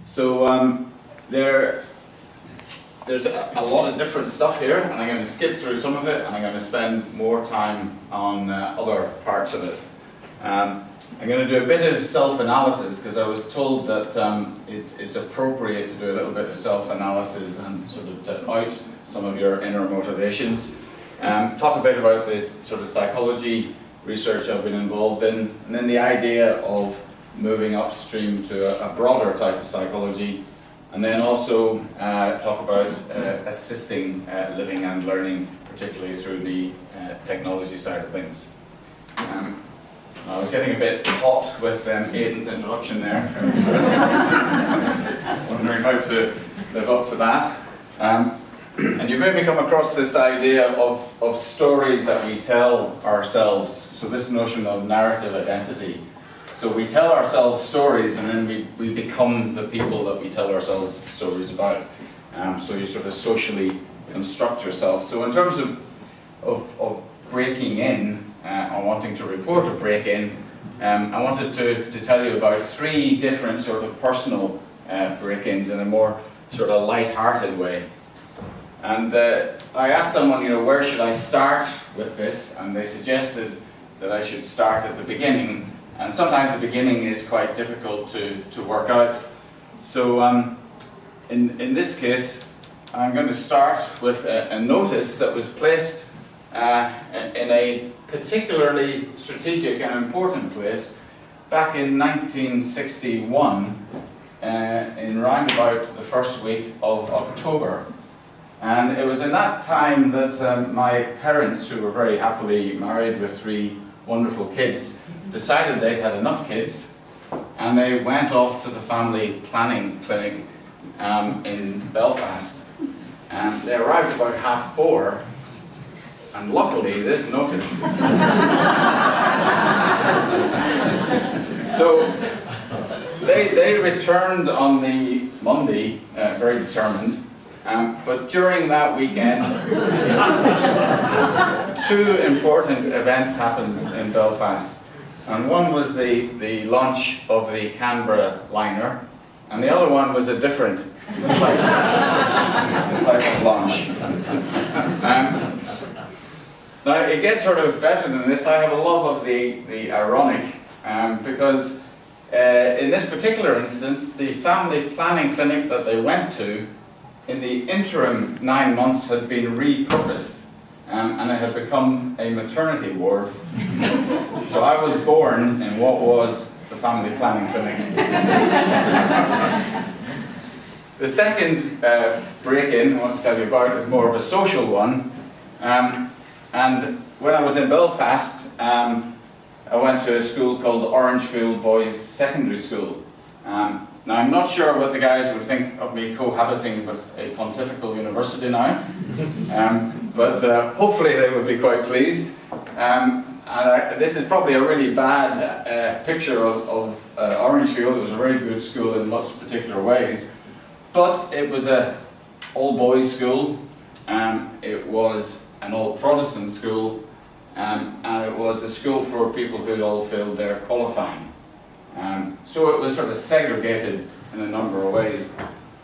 So there's a lot of different stuff here, and I'm going to skip through some of it, and I'm going to spend more time on other parts of it. I'm going to do a bit of self-analysis, because I was told that it's appropriate to do a little bit of self-analysis and sort of to out some of your inner motivations. Talk a bit about this sort of psychology research I've been involved in, and then the idea of moving upstream to a broader type of psychology, and then also talk about assisting living and learning, particularly through the technology side of things. I was getting a bit hot with Aidan's introduction there. Wondering how to live up to that. And you maybe come across this idea of stories that we tell ourselves. So this notion of narrative identity. So we tell ourselves stories, and then we become the people that we tell ourselves stories about. So you sort of socially construct yourself. So in terms of breaking in, or wanting to report a break-in, I wanted to tell you about 3 different sort of personal break-ins in a more sort of light-hearted way. And I asked someone, where should I start with this? And they suggested that I should start at the beginning. And sometimes the beginning is quite difficult to work out. So in this case, I'm going to start with a notice that was placed in a particularly strategic and important place back in 1961, in round about the first week of October. And it was in that time that my parents, who were very happily married with 3 wonderful kids, decided they'd had enough kids, and they went off to the family planning clinic in Belfast. And they arrived about 4:30, and luckily this notice. So they returned on the Monday, very determined. But during that weekend, 2 important events happened in Belfast. And one was the launch of the Canberra liner, and the other one was a different type of launch. Now, it gets sort of better than this. I have a love of the ironic, because in this particular instance, the family planning clinic that they went to, in the interim 9 months, had been repurposed, and it had become a maternity ward. So I was born in what was the family planning clinic. The second break-in I want to tell you about is more of a social one. And when I was in Belfast, I went to a school called Orangefield Boys Secondary School. Now, I'm not sure what the guys would think of me cohabiting with a pontifical university now, but hopefully they would be quite pleased. This is probably a really bad picture of Orangefield. It was a very good school in lots of particular ways, but it was an all-boys school, it was an all-Protestant school, and it was a school for people who had all failed their qualifying. So it was sort of segregated in a number of ways.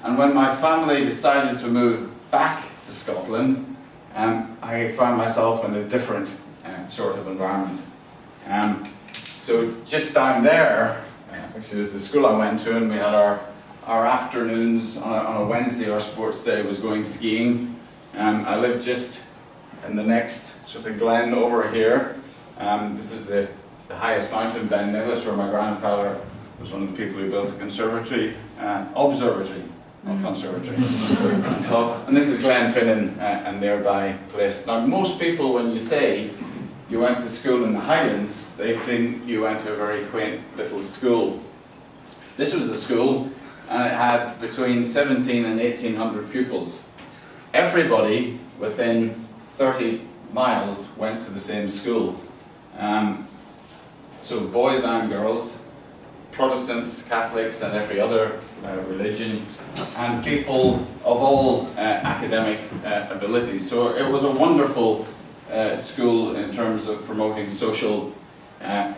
And when my family decided to move back to Scotland, I found myself in a different sort of environment. So just down there, actually was the school I went to, and we had our afternoons on a Wednesday. Our sports day was going skiing. I lived just in the next sort of glen over here. This is the highest mountain, Ben Nevis, where my grandfather was one of the people who built a conservatory, observatory, not conservatory, on top. And this is Glenfinnan, a nearby place. Now, most people, when you say you went to school in the Highlands, they think you went to a very quaint little school. This was the school, and it had between 17 and 1800 pupils. Everybody within 30 miles went to the same school. So boys and girls, Protestants, Catholics, and every other religion, and people of all academic abilities. So it was a wonderful school in terms of promoting social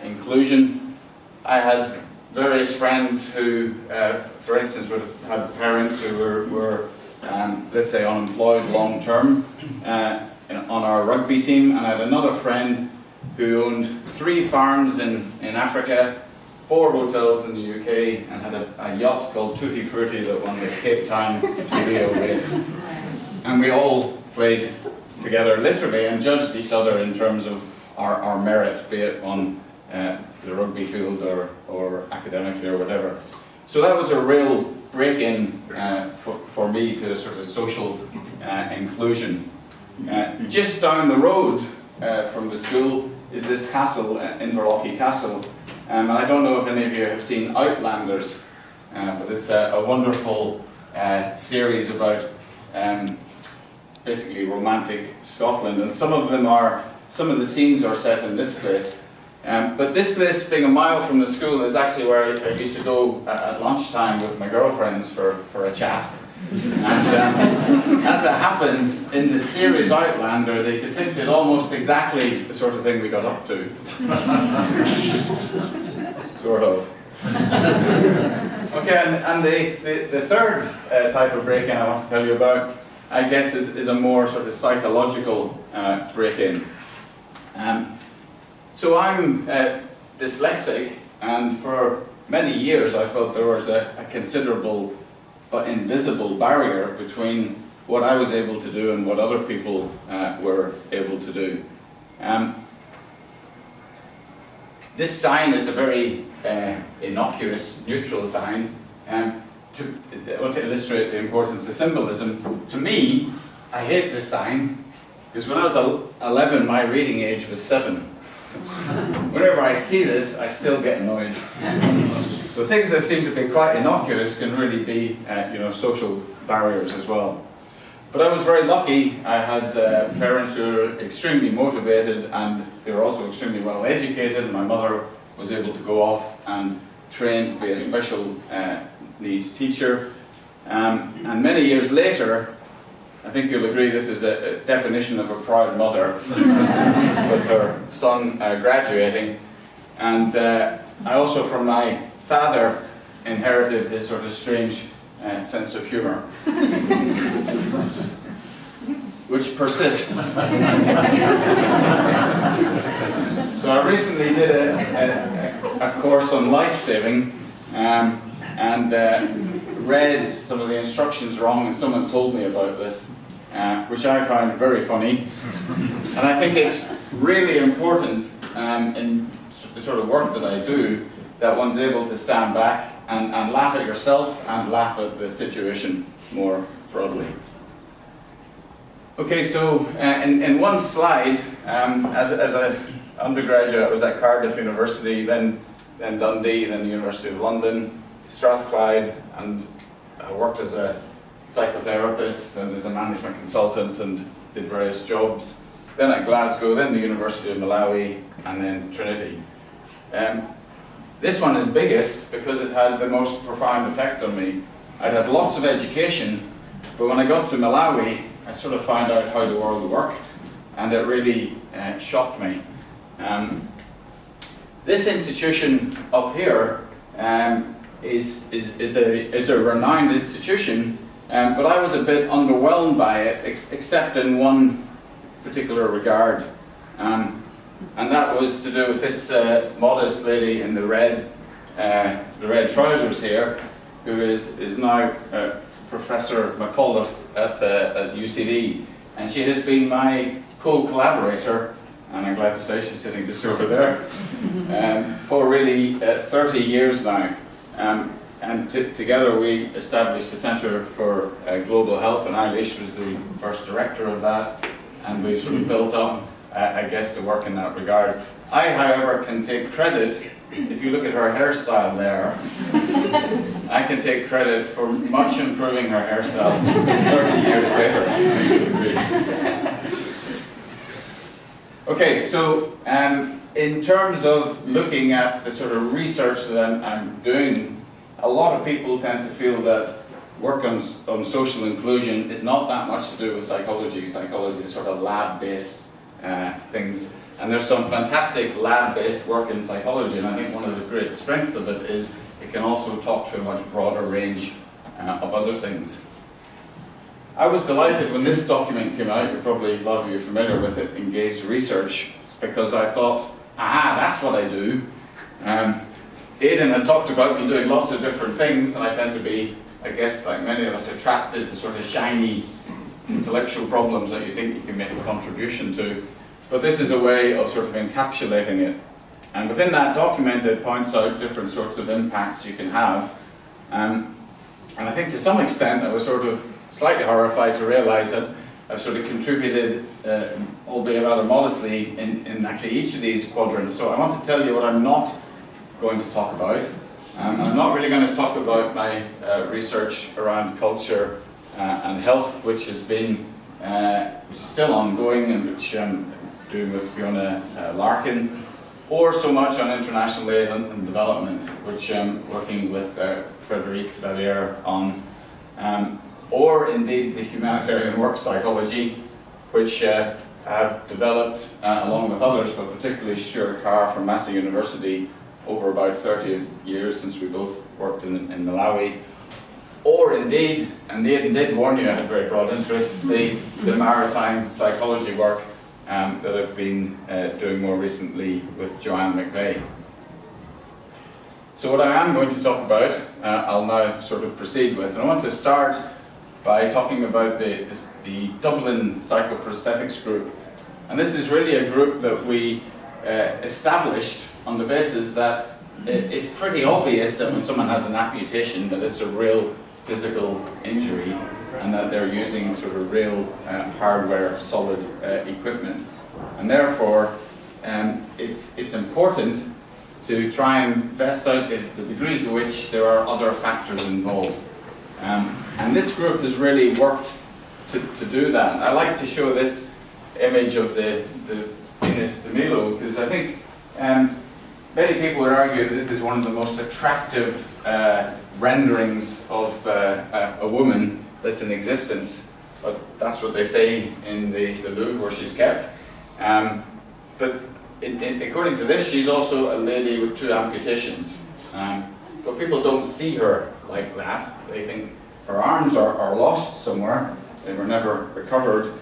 inclusion. I had various friends who, for instance, would have had parents who were let's say, unemployed long term on our rugby team, and I had another friend who owned 3 farms in Africa, 4 hotels in the UK, and had a yacht called Tutti Frutti that won the Cape Town Rio race. And we all played together literally and judged each other in terms of our merit, be it on the rugby field or academically or whatever. So that was a real break-in for me to sort of social inclusion. Just down the road from the school is this castle, Inverlochie Castle. And I don't know if any of you have seen Outlanders, but it's a wonderful series about basically romantic Scotland, and some of the scenes are set in this place. But this place, being a mile from the school, is actually where I used to go at lunchtime with my girlfriends for a chat. And as it happens, in the series Outlander, they depicted almost exactly the sort of thing we got up to. Sort of. Okay, and the third type of break-in I want to tell you about, I guess, is a more sort of psychological break-in. So I'm dyslexic, and for many years I felt there was a considerable but invisible barrier between what I was able to do and what other people were able to do. This sign is a very innocuous, neutral sign. To illustrate the importance of symbolism, to me, I hate this sign, because when I was 11, my reading age was 7. Whenever I see this, I still get annoyed. So things that seem to be quite innocuous can really be, social barriers as well. But I was very lucky. I had parents who were extremely motivated, and they were also extremely well educated. My mother was able to go off and train to be a special needs teacher. And many years later, I think you'll agree this is a definition of a proud mother with her son graduating. And I also, from my father, inherited his sort of strange sense of humour, which persists. So I recently did a course on life-saving and read some of the instructions wrong, and someone told me about this, which I found very funny. And I think it's really important in the sort of work that I do that one's able to stand back and laugh at yourself and laugh at the situation more broadly. Okay, so in one slide, as an undergraduate, I was at Cardiff University, then Dundee, then the University of London, Strathclyde, and I worked as a psychotherapist and as a management consultant and did various jobs. Then at Glasgow, then the University of Malawi, and then Trinity. This one is biggest because it had the most profound effect on me. I'd had lots of education, but when I got to Malawi, I sort of found out how the world worked, and it really shocked me. This institution up here is a renowned institution, but I was a bit underwhelmed by it, except in one particular regard. And that was to do with this modest lady in the red trousers here, who is now Professor McAuliffe at UCD, and she has been my co-collaborator, and I'm glad to say she's sitting just over there, for really 30 years now. And together we established the Centre for Global Health, and Eilish was the first director of that, and we sort of built up, I guess, to work in that regard. I, however, can take credit, if you look at her hairstyle there, I can take credit for much improving her hairstyle 30 years later. Okay, so in terms of looking at the sort of research that I'm doing, a lot of people tend to feel that work on social inclusion is not that much to do with psychology. Psychology is sort of lab-based things. And there's some fantastic lab-based work in psychology, and I think one of the great strengths of it is it can also talk to a much broader range of other things. I was delighted when this document came out. Probably a lot of you are familiar with it, Engaged Research, because I thought, aha, that's what I do. Aidan had talked about me doing lots of different things, and I tend to be, I guess, like many of us, attracted to sort of shiny intellectual problems that you think you can make a contribution to. But this is a way of sort of encapsulating it. And within that document, it points out different sorts of impacts you can have. And I think to some extent, I was sort of slightly horrified to realize that I've sort of contributed, albeit rather modestly, in actually each of these quadrants. So I want to tell you what I'm not going to talk about. I'm not really going to talk about my research around culture and health, which has been, which is still ongoing, and which I'm doing with Fiona Larkin, or so much on international aid and development, which I'm working with Frédéric Valliere on, or indeed the humanitarian work psychology, which I've developed along with others, but particularly Stuart Carr from Massey University over about 30 years since we both worked in Malawi, or indeed, and Aidan did warn you I had very broad interests, the maritime psychology work that I've been doing more recently with Joanne McVeigh. So what I am going to talk about, I'll now sort of proceed with, and I want to start by talking about the Dublin Psychoprosthetics Group. And this is really a group that we established on the basis that it's pretty obvious that when someone has an amputation that it's a real physical injury and that they're using sort of real hardware, solid equipment. And therefore, it's important to try and invest out the degree to which there are other factors involved. And this group has really worked to do that. I like to show this image of the Venus de Milo because I think many people would argue that this is one of the most attractive renderings of a woman that's in existence. But that's what they say in the Louvre where she's kept. But according to this, she's also a lady with 2 amputations. But people don't see her like that. They think her arms are lost somewhere. They were never recovered.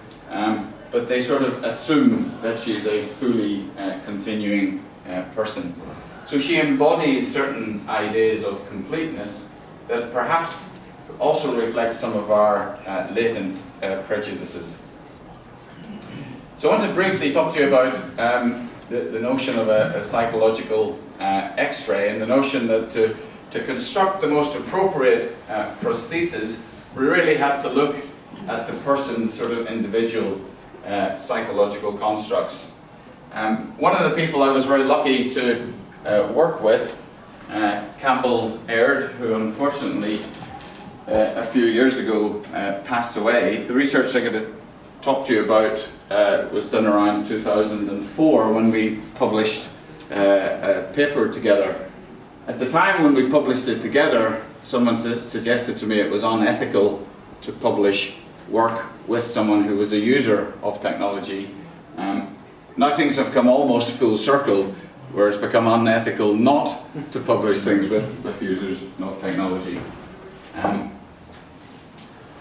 But they sort of assume that she's a fully continuing person. So she embodies certain ideas of completeness that perhaps also reflect some of our latent prejudices. So I want to briefly talk to you about the notion of a psychological X-ray, and the notion that to construct the most appropriate prosthesis, we really have to look at the person's sort of individual psychological constructs. One of the people I was very lucky to work with, Campbell Aird, who unfortunately a few years ago passed away. The research I'm going to talk to you about was done around 2004 when we published a paper together. At the time when we published it together, someone suggested to me it was unethical to publish work with someone who was a user of technology. Now things have come almost full circle, where it's become unethical not to publish things with users of technology.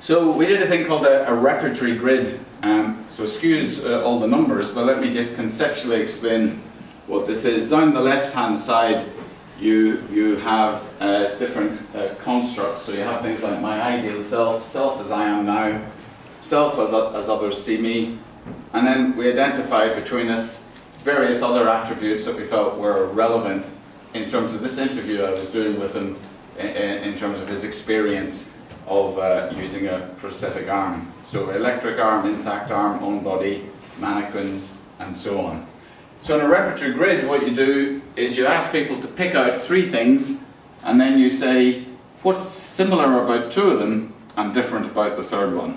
So we did a thing called a repertory grid. So excuse all the numbers, but let me just conceptually explain what this is. Down the left-hand side, you have different constructs. So you have things like my ideal self, self as I am now, self as others see me, and then we identified between us various other attributes that we felt were relevant in terms of this interview I was doing with him in terms of his experience of using a prosthetic arm. So electric arm, intact arm, own body, mannequins, and so on. So in a repertory grid, what you do is you ask people to pick out 3 things, and then you say what's similar about 2 of them and different about the 3rd one.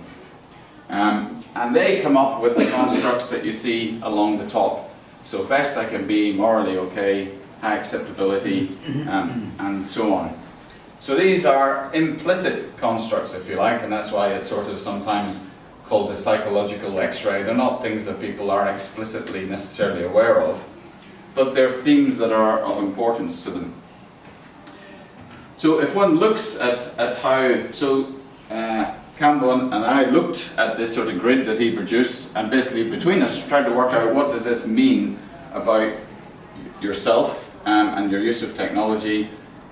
And they come up with the constructs that you see along the top. So best I can be, morally okay, high acceptability, and so on. So these are implicit constructs, if you like, and that's why it's sort of sometimes called the psychological X-ray. They're not things that people are explicitly necessarily aware of, but they're themes that are of importance to them. So if one looks at how, Campbell and I looked at this sort of grid that he produced, and basically between us tried to work out what does this mean about yourself and your use of technology.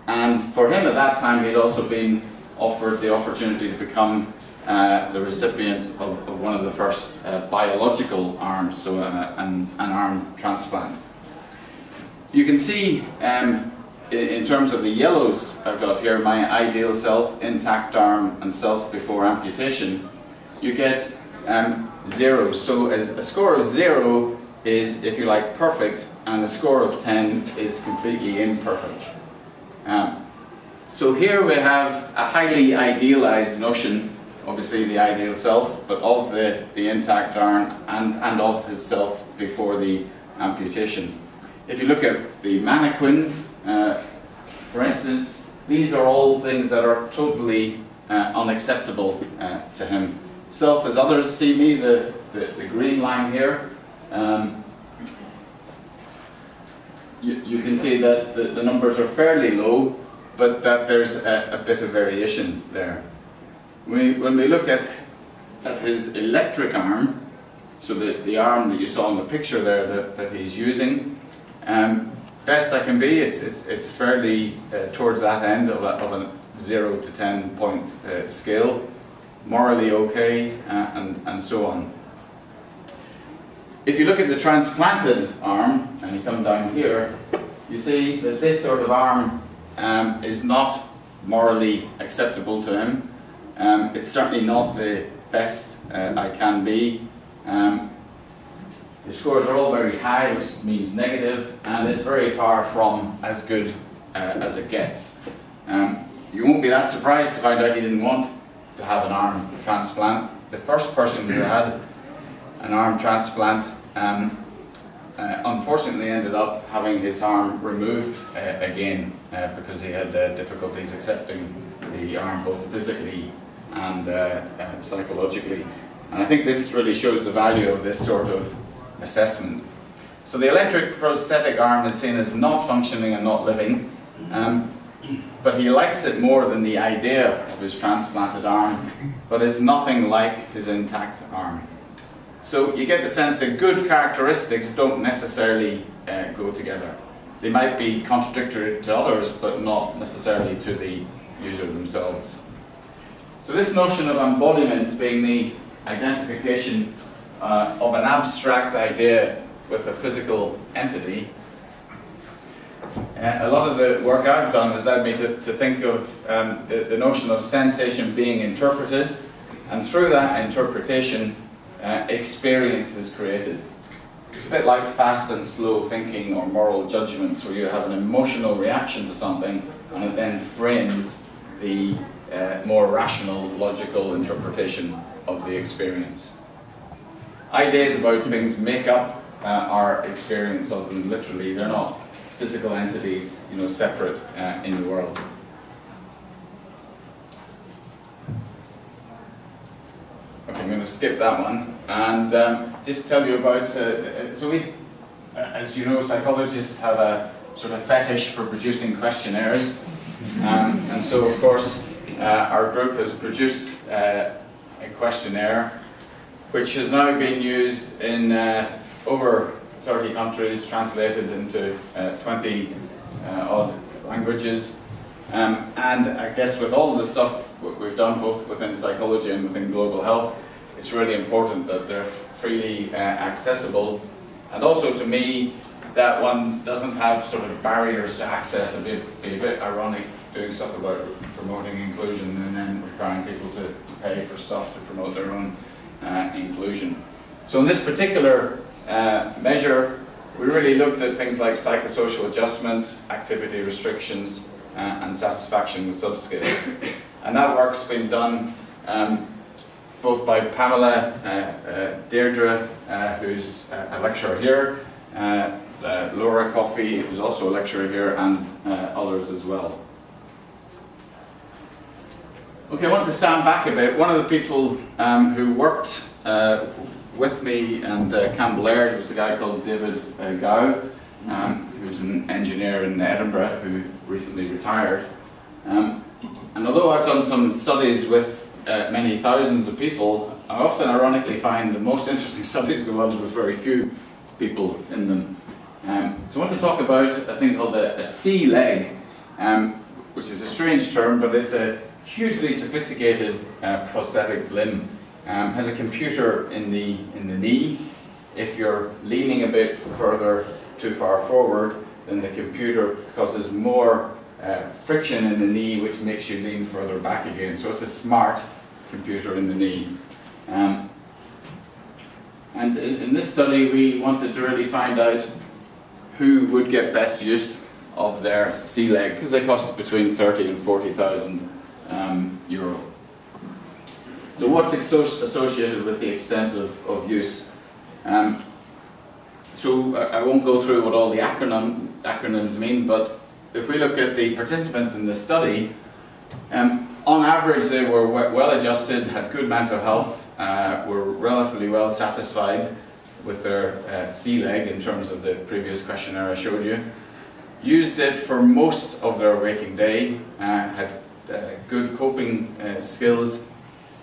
And for him at that time, he'd also been offered the opportunity to become the recipient of one of the first biological arms, so an arm transplant. You can see in terms of the yellows I've got here, my ideal self, intact arm, and self before amputation, you get zeros. So as a score of 0 is, if you like, perfect, and a score of 10 is completely imperfect. So here we have a highly idealized notion, obviously the ideal self, but of the intact arm and of his self before the amputation. If you look at the mannequins, for instance, these are all things that are totally unacceptable to him. Self as others see me, the green line here, you can see that the numbers are fairly low, but that there's a bit of variation there. When we look at his electric arm, so the arm that you saw in the picture there that he's using, best I can be, it's fairly towards that end of a 0 to 10 point scale, morally okay, and so on. If you look at the transplanted arm, and you come down here, you see that this sort of arm is not morally acceptable to him. It's certainly not the best I can be. The scores are all very high, which means negative, and it's very far from as good as it gets. You won't be that surprised to find out he didn't want to have an arm transplant. The first person who had an arm transplant unfortunately ended up having his arm removed again because he had difficulties accepting the arm both physically and psychologically. And I think this really shows the value of this sort of assessment. So the electric prosthetic arm is seen as not functioning and not living, but he likes it more than the idea of his transplanted arm, but it's nothing like his intact arm. So you get the sense that good characteristics don't necessarily go together. They might be contradictory to others, but not necessarily to the user themselves. So this notion of embodiment being the identification of an abstract idea with a physical entity, a lot of the work I've done has led me to think of the notion of sensation being interpreted, and through that interpretation experience is created. It's a bit like fast and slow thinking or moral judgments, where you have an emotional reaction to something and it then frames the more rational, logical interpretation of the experience. Ideas about things make up our experience of them literally. They're not physical entities, separate in the world. Okay, I'm going to skip that one and just tell you about, so we, as you know, psychologists have a sort of fetish for producing questionnaires, and so of course our group has produced a questionnaire which has now been used in over 30 countries, translated into 20 odd languages, and I guess with all the stuff we've done both within psychology and within global health, it's really important that they're freely accessible, and also to me that one doesn't have sort of barriers to access. It'd be a bit ironic doing stuff about promoting inclusion and then requiring people to pay for stuff to promote their own inclusion. So in this particular measure, we really looked at things like psychosocial adjustment, activity restrictions, and satisfaction with subscales. And that work's been done both by Pamela Deirdre, who's a lecturer here, Laura Coffey, who's also a lecturer here, and others as well. Okay, I want to stand back a bit. One of the people who worked with me, and Campbell Aird was a guy called David Gow, who's an engineer in Edinburgh who recently retired. And although I've done some studies with many thousands of people, I often ironically find the most interesting studies are the ones with very few people in them. So I want to talk about a thing called a C leg, which is a strange term, but it's a hugely sophisticated prosthetic limb. Has a computer in the knee. If you're leaning a bit further too far forward, then the computer causes more friction in the knee, which makes you lean further back again. So it's a smart computer in the knee. And in this study, we wanted to really find out who would get best use of their C leg, because they cost between 30 and 40,000 euro. So what's associated with the extent of use? So I won't go through what all the acronyms mean, but if we look at the participants in this study, on average they were well adjusted, had good mental health, were relatively well satisfied with their C leg in terms of the previous questionnaire I showed you, used it for most of their waking day, had good coping skills,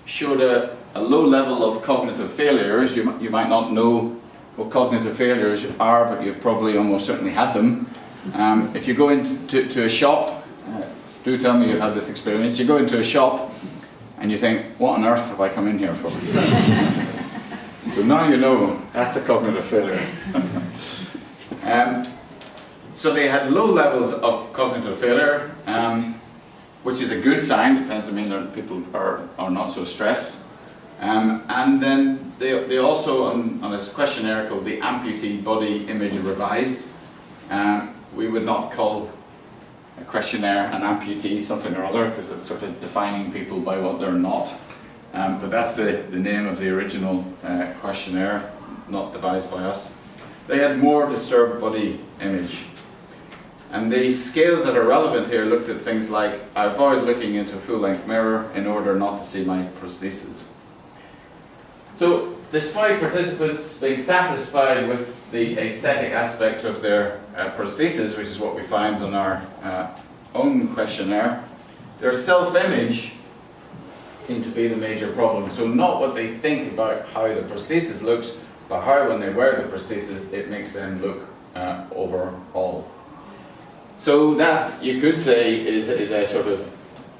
showed a low level of cognitive failures. You might not know what cognitive failures are, but you've probably almost certainly had them. If you go into a shop, do tell me you've had this experience, you go into a shop and you think, what on earth have I come in here for? So now you know that's a cognitive failure. So they had low levels of cognitive failure, which is a good sign. It tends to mean that people are not so stressed. And then they also, on this questionnaire called the Amputee Body Image Revised, we would not call a questionnaire an amputee something or other, because it's sort of defining people by what they're not. But that's the name of the original questionnaire, not devised by us. They had more disturbed body image. And the scales that are relevant here looked at things like, I avoid looking into a full-length mirror in order not to see my prosthesis. So, despite participants being satisfied with the aesthetic aspect of their prosthesis, which is what we find on our own questionnaire, their self-image seemed to be the major problem. So not what they think about how the prosthesis looks, but how when they wear the prosthesis it makes them look overall. So that, you could say, is a sort of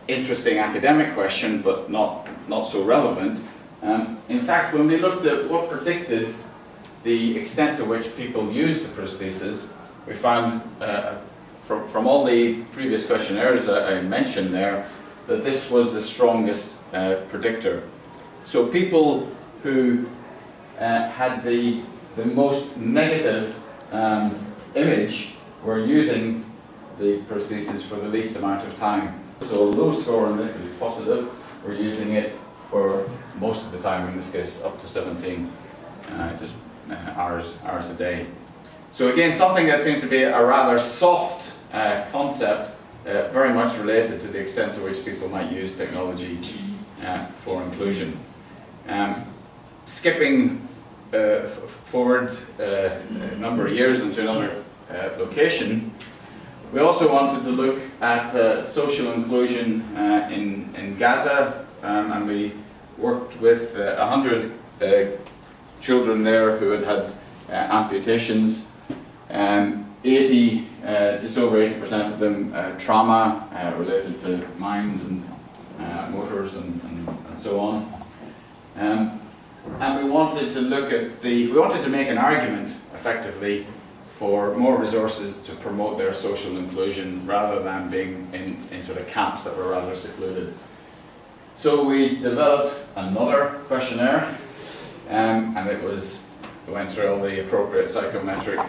interesting academic question, but not so relevant. In fact, when we looked at what predicted the extent to which people use the prosthesis, we found from all the previous questionnaires I mentioned there, that this was the strongest predictor. So people who had the most negative image were using the prosthesis for the least amount of time. So a low score on this is positive. We're using it for most of the time, in this case up to 17 hours a day. So again, something that seems to be a rather soft concept, very much related to the extent to which people might use technology for inclusion. Skipping forward a number of years into another location, we also wanted to look at social inclusion in Gaza, and we worked with 100 children there who had amputations. 80, just over 80% of them trauma related to mines and motors and so on. And we wanted to look at we wanted to make an argument, effectively, for more resources to promote their social inclusion rather than being in sort of camps that were rather secluded. So we developed another questionnaire, and we went through all the appropriate psychometric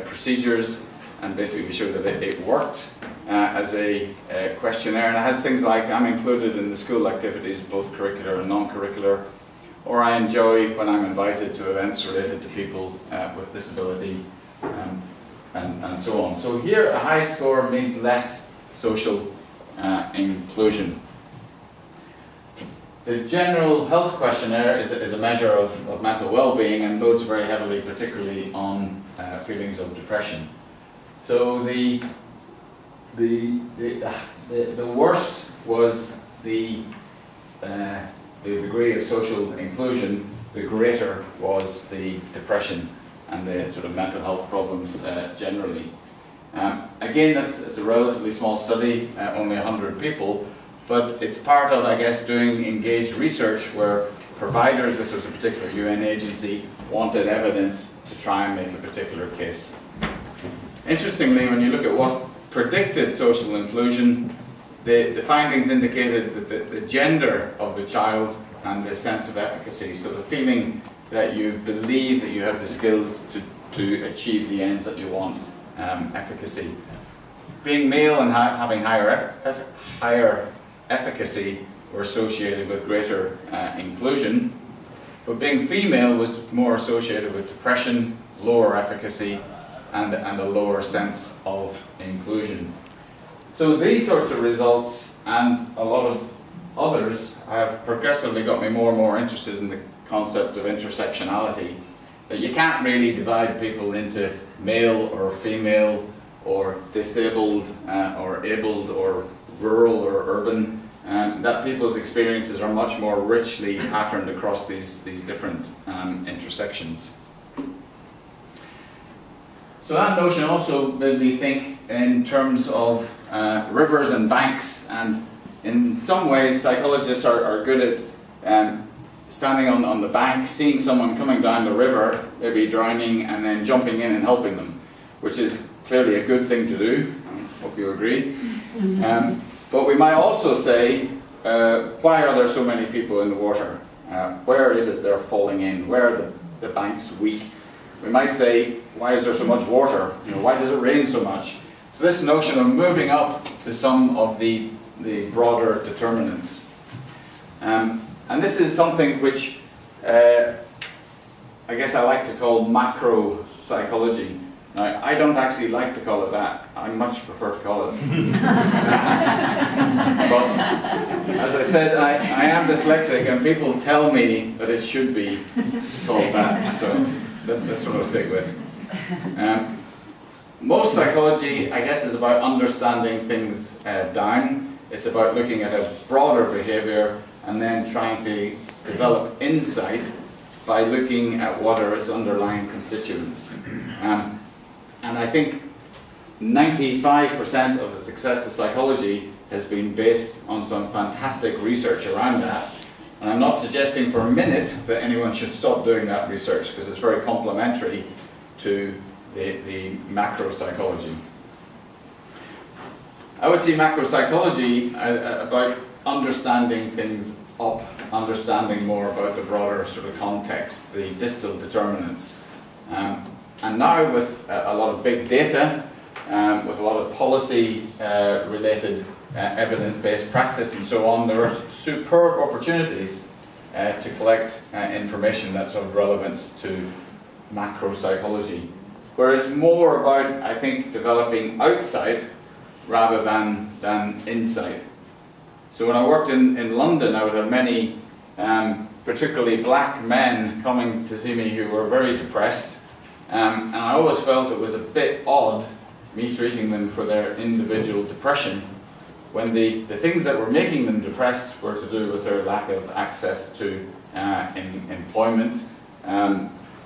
procedures, and basically we showed that it worked as a questionnaire, and it has things like, I'm included in the school activities, both curricular and non-curricular, or I enjoy when I'm invited to events related to people with disability, and so on. So here a high score means less social inclusion. The General Health Questionnaire is a measure of mental well-being and loads very heavily, particularly on feelings of depression. So the worse was the degree of social inclusion, the greater was the depression and the sort of mental health problems generally. Again, it's a relatively small study, only 100 people, but it's part of, I guess, doing engaged research where providers, this was a particular UN agency, wanted evidence to try and make a particular case. Interestingly, when you look at what predicted social inclusion, the findings indicated that the gender of the child and the sense of efficacy, so the feeling that you believe that you have the skills to achieve the ends that you want, efficacy. Being male and having higher efficacy were associated with greater inclusion, but being female was more associated with depression, lower efficacy, and a lower sense of inclusion. So these sorts of results and a lot of others have progressively got me more and more interested in the concept of intersectionality, that you can't really divide people into male or female or disabled or abled or rural or urban, that people's experiences are much more richly patterned across these different intersections. So that notion also made me think in terms of rivers and banks, and in some ways psychologists are good at standing on the bank, seeing someone coming down the river, maybe drowning, and then jumping in and helping them, which is clearly a good thing to do. I hope you agree. But we might also say, why are there so many people in the water? Where is it they're falling in? Where are the banks weak? We might say, why is there so much water? Why does it rain so much? So this notion of moving up to some of the broader determinants. And this is something which I guess I like to call macropsychology. Now, I don't actually like to call it that. I much prefer to call it. But as I said, I am dyslexic, and people tell me that it should be called that. So that's what I'll stick with. Most psychology, I guess, is about understanding things down. It's about looking at a broader behavior and then trying to develop insight by looking at what are its underlying constituents. And I think 95% of the success of psychology has been based on some fantastic research around that. And I'm not suggesting for a minute that anyone should stop doing that research, because it's very complementary to the macropsychology. I would see macropsychology about understanding things up, understanding more about the broader sort of context, the distal determinants. And now with a lot of big data, with a lot of policy related evidence-based practice and so on, there are superb opportunities to collect information that's of relevance to macropsychology, where it's more about, I think, developing outside rather than insight. So when I worked in London, I would have many, particularly black men, coming to see me who were very depressed, and I always felt it was a bit odd, me treating them for their individual depression, when the things that were making them depressed were to do with their lack of access to employment,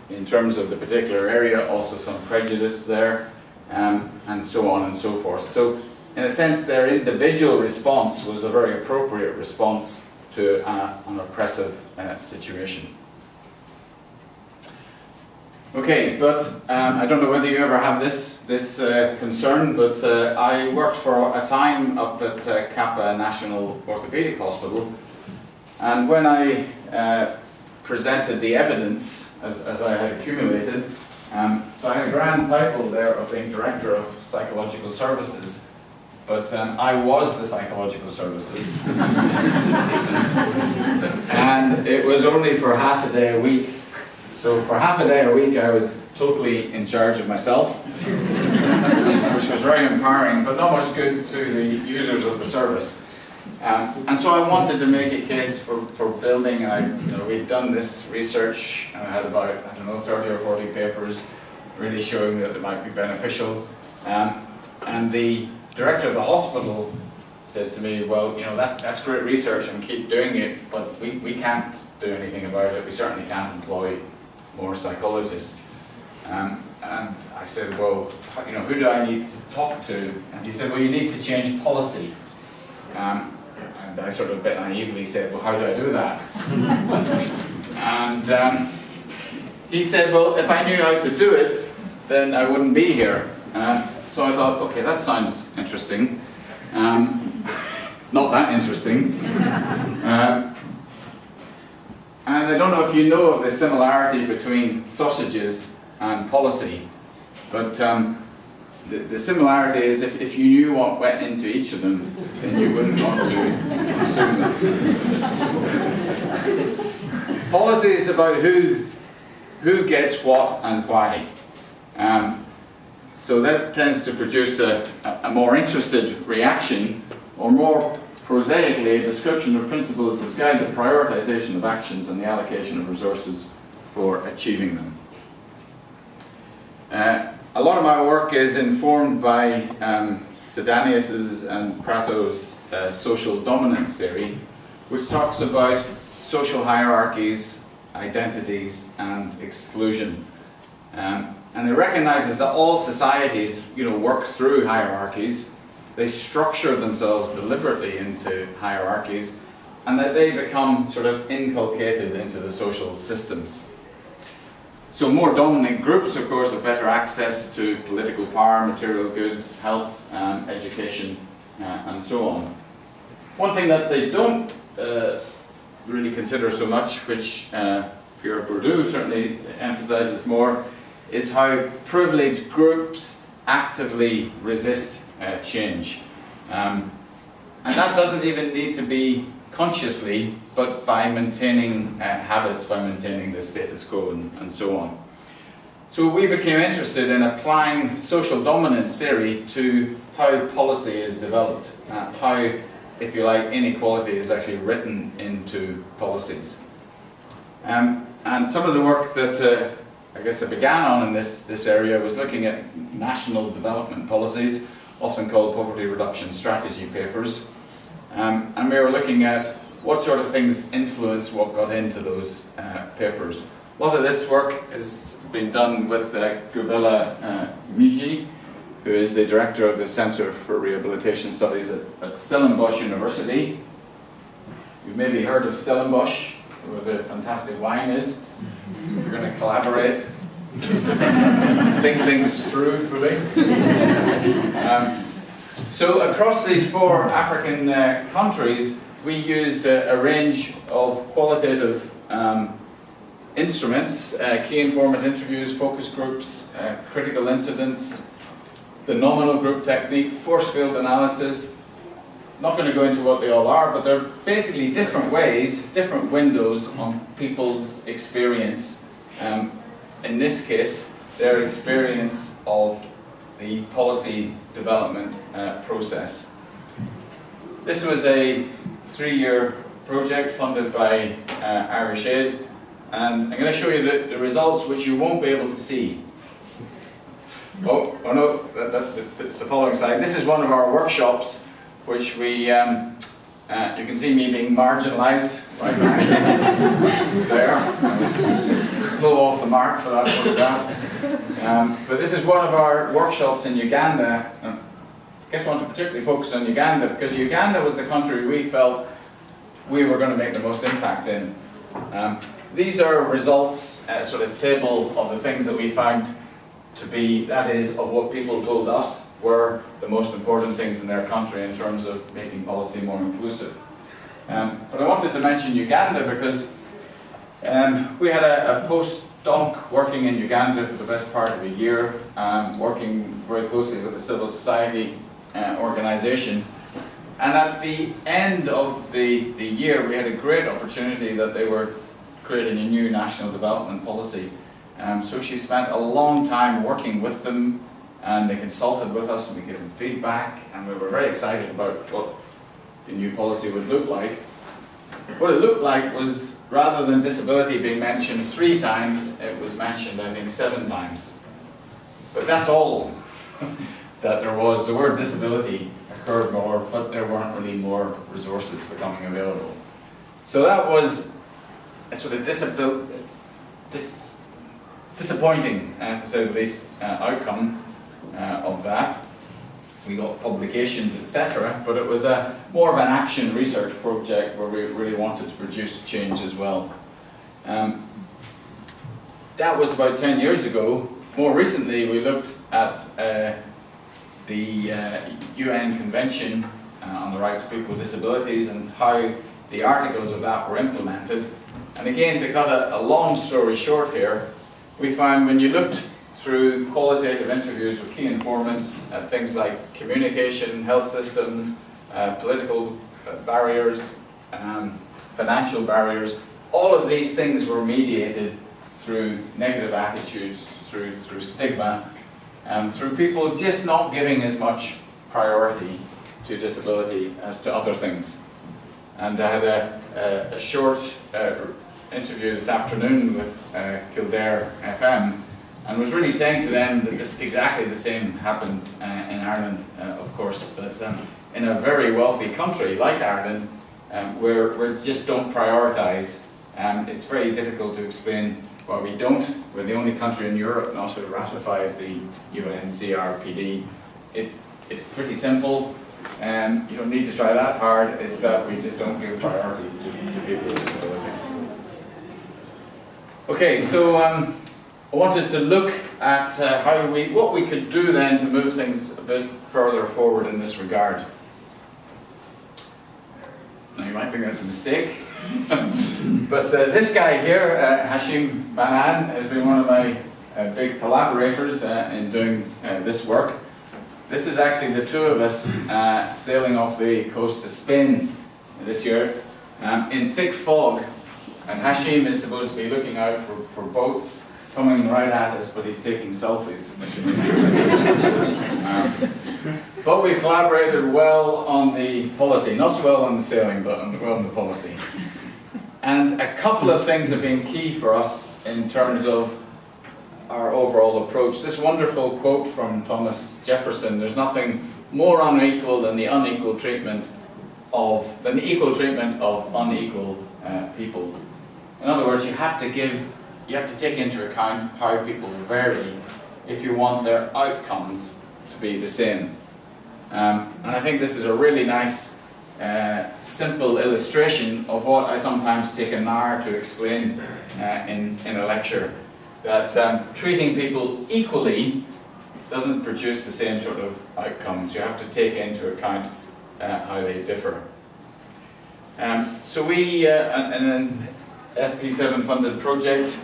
in terms of the particular area, also some prejudice there, and so on and so forth. So in a sense, their individual response was a very appropriate response to an oppressive situation. Okay, but I don't know whether you ever have this concern, but I worked for a time up at Kappa National Orthopaedic Hospital, and when I presented the evidence as I had accumulated, so I had a grand title there of being Director of Psychological Services, but I was the Psychological Services. And it was only for half a day a week. So for half a day a week I was totally in charge of myself, which was very empowering, but not much good to the users of the service. And so I wanted to make a case for building, and we'd done this research, and I had about, I don't know, 30 or 40 papers really showing that it might be beneficial. And the director of the hospital said to me, well, that's great research and keep doing it, but we can't do anything about it. We certainly can't employ more psychologists. And I said, well, who do I need to talk to? And he said, well, you need to change policy. And I sort of a bit naively said, well, how do I do that? And he said, well, if I knew how to do it, then I wouldn't be here. So I thought, okay, that sounds interesting. Not that interesting. And I don't know if you know of the similarity between sausages and policy, but the similarity is if you knew what went into each of them, then you wouldn't want to consume them. Policy is about who gets what and why. So that tends to produce a more interested reaction, or more prosaically, a description of principles which guide the prioritization of actions and the allocation of resources for achieving them. A lot of my work is informed by Sedanius's and Prato's social dominance theory, which talks about social hierarchies, identities, and exclusion. And it recognizes that all societies, work through hierarchies. They structure themselves deliberately into hierarchies, and that they become sort of inculcated into the social systems. So more dominant groups, of course, have better access to political power, material goods, health, education, and so on. One thing that they don't really consider so much, which Pierre Bourdieu certainly emphasizes more, is how privileged groups actively resist change. And that doesn't even need to be consciously, but by maintaining habits, by maintaining the status quo and so on. So we became interested in applying social dominance theory to how policy is developed, how, if you like, inequality is actually written into policies. And some of the work that I guess I began on in this area was looking at national development policies, often called poverty reduction strategy papers. And we were looking at what sort of things influence what got into those papers. A lot of this work has been done with Gubila Miji, who is the director of the Center for Rehabilitation Studies at Stellenbosch University. You've maybe heard of Stellenbosch, where the fantastic wine is. If you're going to collaborate, think things through fully. So across these 4 African countries, we used a range of qualitative instruments, key informant interviews, focus groups, critical incidents, the nominal group technique, force field analysis. Not going to go into what they all are, but they're basically different ways, different windows on people's experience. In this case, their experience of the policy development process. This was a 3-year project funded by Irish Aid, and I'm going to show you the results which you won't be able to see. Oh no, it's the following slide. This is one of our workshops, which we, you can see me being marginalized right back there. I was slow off the mark for that photograph. But this is one of our workshops in Uganda. I guess I want to particularly focus on Uganda, because Uganda was the country we felt we were going to make the most impact in. These are results, sort of table of the things that we found to be, that is, of what people told us were the most important things in their country in terms of making policy more inclusive. But I wanted to mention Uganda because we had a postdoc working in Uganda for the best part of a year, working very closely with a civil society organization. And at the end of the year, we had a great opportunity that they were creating a new national development policy. So she spent a long time working with them, and they consulted with us, and we gave them feedback, and we were very excited about what the new policy would look like. What it looked like was, rather than disability being mentioned 3 times, it was mentioned, I think, 7 times. But that's all that there was. The word disability occurred more, but there weren't really more resources becoming available. So that was a sort of disappointing, to say the least, outcome of that. We got publications, etc., but it was more of an action research project where we really wanted to produce change as well. That was about 10 years ago. More recently, we looked at the UN Convention on the Rights of People with Disabilities and how the articles of that were implemented. And again, to cut a long story short here, we found when you looked through qualitative interviews with key informants at things like communication, health systems, political barriers, financial barriers, all of these things were mediated through negative attitudes, through stigma, and through people just not giving as much priority to disability as to other things. And I had a short interview this afternoon with Kildare FM, and was really saying to them that exactly the same happens in Ireland, of course, that in a very wealthy country like Ireland, where we just don't prioritise, it's very difficult to explain why we don't. We're the only country in Europe not to have ratified the UNCRPD. It's pretty simple. You don't need to try that hard. It's that we just don't give priority to people with disabilities. Okay, so I wanted to look at what we could do then to move things a bit further forward in this regard. Now you might think that's a mistake, but this guy here, Hashim Manan, has been one of my big collaborators in doing this work. This is actually the 2 of us sailing off the coast of Spain this year in thick fog, and Hashim is supposed to be looking out for boats coming right at us, but he's taking selfies. But we've collaborated well on the policy, not so well on the sailing, but well on the policy. And a couple of things have been key for us in terms of our overall approach. This wonderful quote from Thomas Jefferson: "There's nothing more unequal than the unequal treatment of unequal people." In other words, you have to take into account how people vary if you want their outcomes to be the same. And I think this is a really nice, simple illustration of what I sometimes take an hour to explain in a lecture. That treating people equally doesn't produce the same sort of outcomes. You have to take into account how they differ. So we, in an FP7 funded project,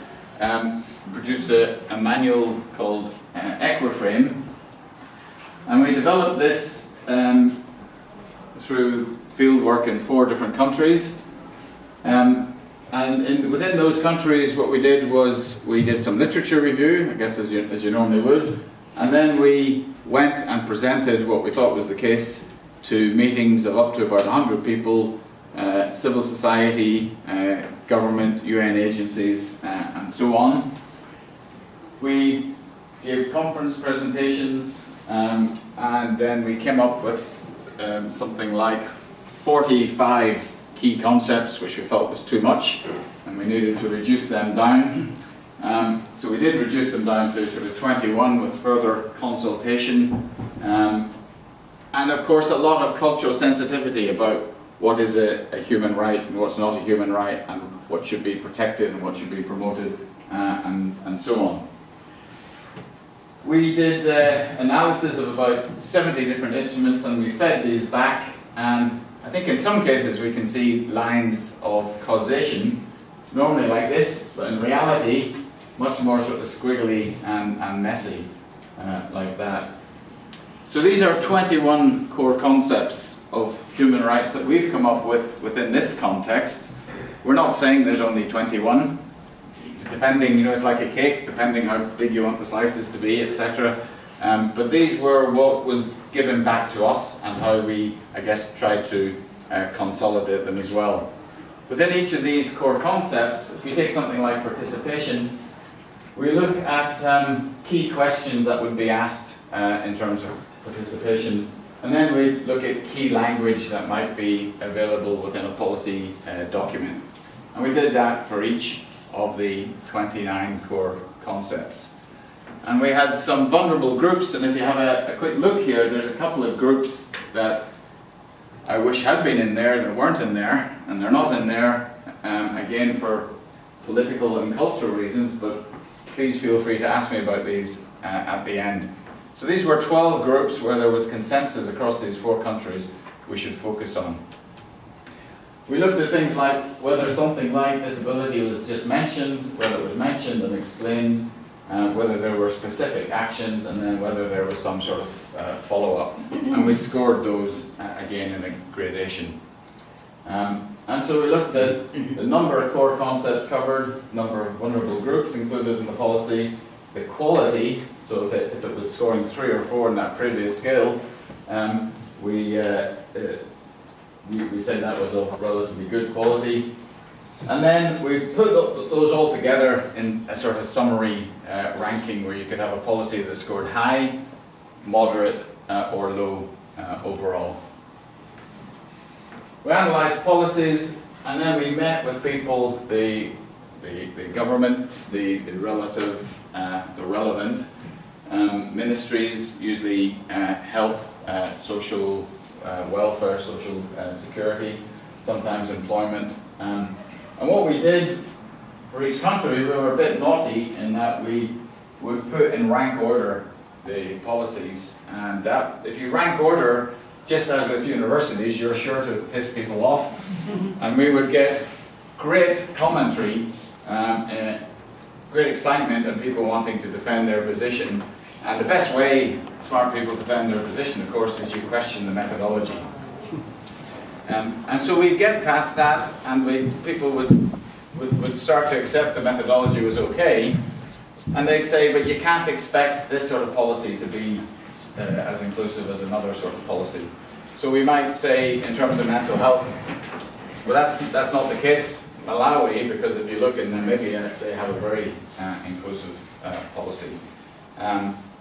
produced a manual called Equiframe, and we developed this through field work in 4 different countries. And within those countries, what we did was we did some literature review, I guess as you normally would, and then we went and presented what we thought was the case to meetings of up to about 100 people, civil society, government, UN agencies, and so on. We gave conference presentations, and then we came up with something like 45 key concepts which we felt was too much, and we needed to reduce them down. So we did reduce them down to sort of 21 with further consultation, and of course a lot of cultural sensitivity about what is a human right and what's not a human right, and what should be protected and what should be promoted, and so on. We did analysis of about 70 different instruments, and we fed these back, and I think in some cases we can see lines of causation, normally like this, but in reality much more sort of squiggly and messy, like that. So these are 21 core concepts of human rights that we've come up with within this context. We're not saying there's only 21. Depending, it's like a cake, depending how big you want the slices to be, etc. But these were what was given back to us and how we, I guess, tried to consolidate them as well. Within each of these core concepts, if we take something like participation, we look at key questions that would be asked in terms of participation, and then we look at key language that might be available within a policy document. And we did that for each of the 29 core concepts. And we had some vulnerable groups, and if you have a quick look here, there's a couple of groups that I wish had been in there that weren't in there, and they're not in there, again for political and cultural reasons, but please feel free to ask me about these at the end. So these were 12 groups where there was consensus across these 4 countries we should focus on. We looked at things like whether something like disability was just mentioned, whether it was mentioned and explained, whether there were specific actions, and then whether there was some sort of follow-up. And we scored those again in a gradation. And so we looked at the number of core concepts covered, number of vulnerable groups included in the policy, the quality, so if it was scoring 3 or 4 in that previous scale, we said that was of relatively good quality. And then we put those all together in a sort of summary ranking where you could have a policy that scored high, moderate, or low overall. We analysed policies, and then we met with people, the government, the relevant ministries, usually health, social welfare, social security, sometimes employment. And what we did for each country, we were a bit naughty in that we would put in rank order the policies, and that if you rank order, just as with universities, you're sure to piss people off. And we would get great commentary, great excitement, and people wanting to defend their position. And the best way smart people defend their position, of course, is you question the methodology. And so we get past that, and people would start to accept the methodology was okay, and they'd say, but you can't expect this sort of policy to be as inclusive as another sort of policy. So we might say, in terms of mental health, well, that's not the case. Malawi, because if you look in Namibia, they have a very inclusive policy.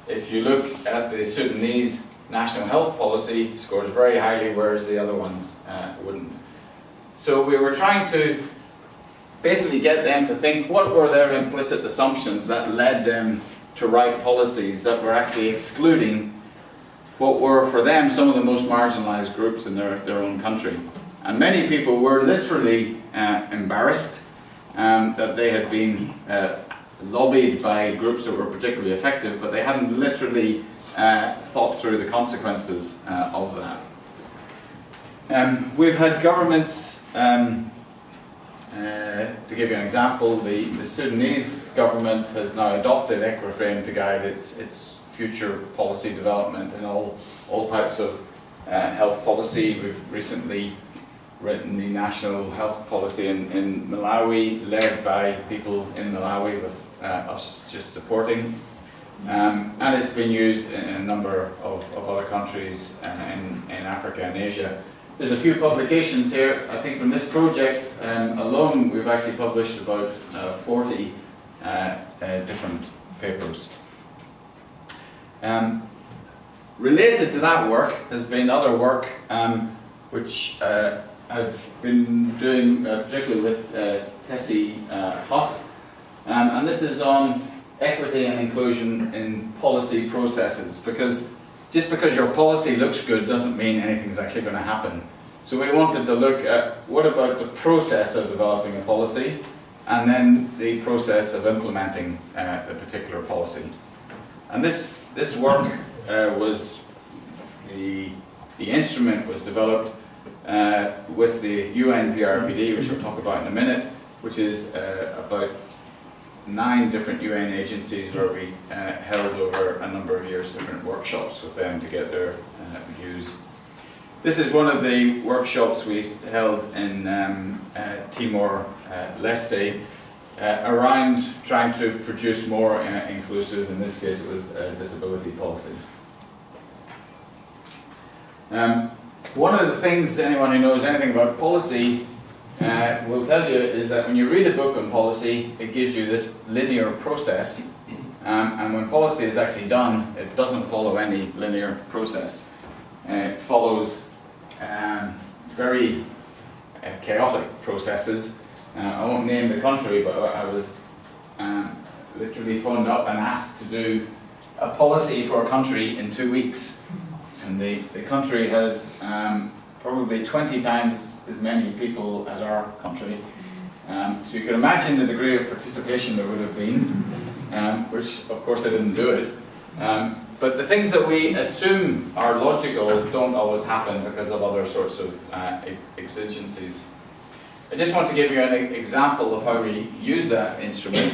If you look at the Sudanese national health policy, scores very highly, whereas the other ones wouldn't. So we were trying to basically get them to think what were their implicit assumptions that led them to write policies that were actually excluding what were for them some of the most marginalized groups in their own country. And many people were literally embarrassed that they had been lobbied by groups that were particularly effective, but they hadn't literally thought through the consequences of that. We've had governments, to give you an example, the Sudanese government has now adopted ECRIFRAME to guide its future policy development in all types of health policy. We've recently written the national health policy in Malawi, led by people in Malawi, with us just supporting. And it's been used in a number of other countries in Africa and Asia. There's a few publications here. I think from this project alone, we've actually published about 40 different papers. Related to that work has been other work which I've been doing particularly with Tessie Huss, and this is on equity and inclusion in policy processes, because just because your policy looks good doesn't mean anything's actually going to happen. So we wanted to look at what about the process of developing a policy, and then the process of implementing the particular policy. And this work was, the instrument was developed with the UN PRPD, which we'll talk about in a minute, which is about 9 different UN agencies where we held over a number of years different workshops with them to get their views. This is one of the workshops we held in Timor-Leste around trying to produce more inclusive, in this case it was disability policy. One of the things anyone who knows anything about policy will tell you is that when you read a book on policy, it gives you this linear process, and when policy is actually done, it doesn't follow any linear process. It follows very chaotic processes. I won't name the country, but I was literally phoned up and asked to do a policy for a country in 2 weeks. And the country has probably 20 times as many people as our country. So you can imagine the degree of participation there would have been, which of course I didn't do it. But the things that we assume are logical don't always happen because of other sorts of exigencies. I just want to give you an example of how we use that instrument.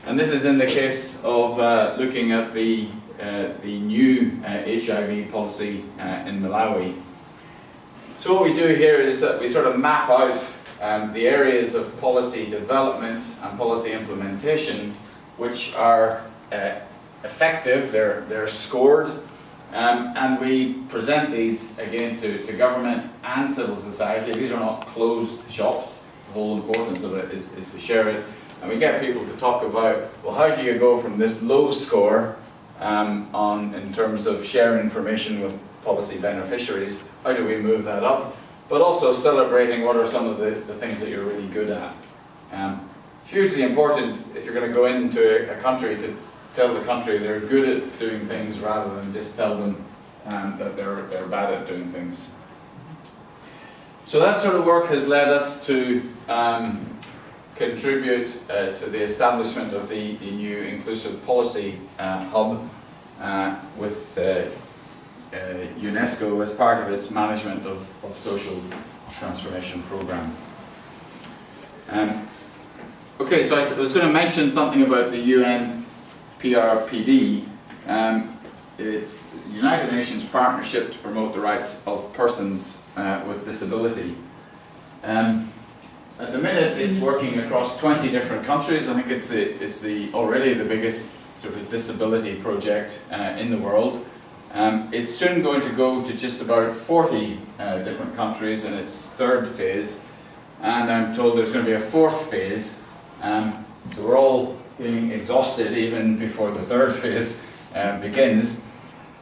And this is in the case of looking at the new HIV policy in Malawi. So what we do here is that we sort of map out the areas of policy development and policy implementation which are effective, they're scored, and we present these again to government and civil society. These are not closed shops. The whole importance of it is to share it. And we get people to talk about, well, how do you go from this low score in terms of sharing information with policy beneficiaries, how do we move that up? But also celebrating what are some of the things that you're really good at. Hugely important if you're going to go into a country to tell the country they're good at doing things rather than just tell them that they're bad at doing things. So that sort of work has led us to contribute to the establishment of the new Inclusive Policy Hub with UNESCO as part of its management of social transformation program. Okay, so I was going to mention something about the UN PRPD. It's the United Nations Partnership to Promote the Rights of Persons with Disability. At the minute, it's working across 20 different countries. I think it's already the biggest sort of disability project in the world. It's soon going to go to just about 40 different countries in its third phase, and I'm told there's going to be a fourth phase. So we're all feeling exhausted even before the third phase begins.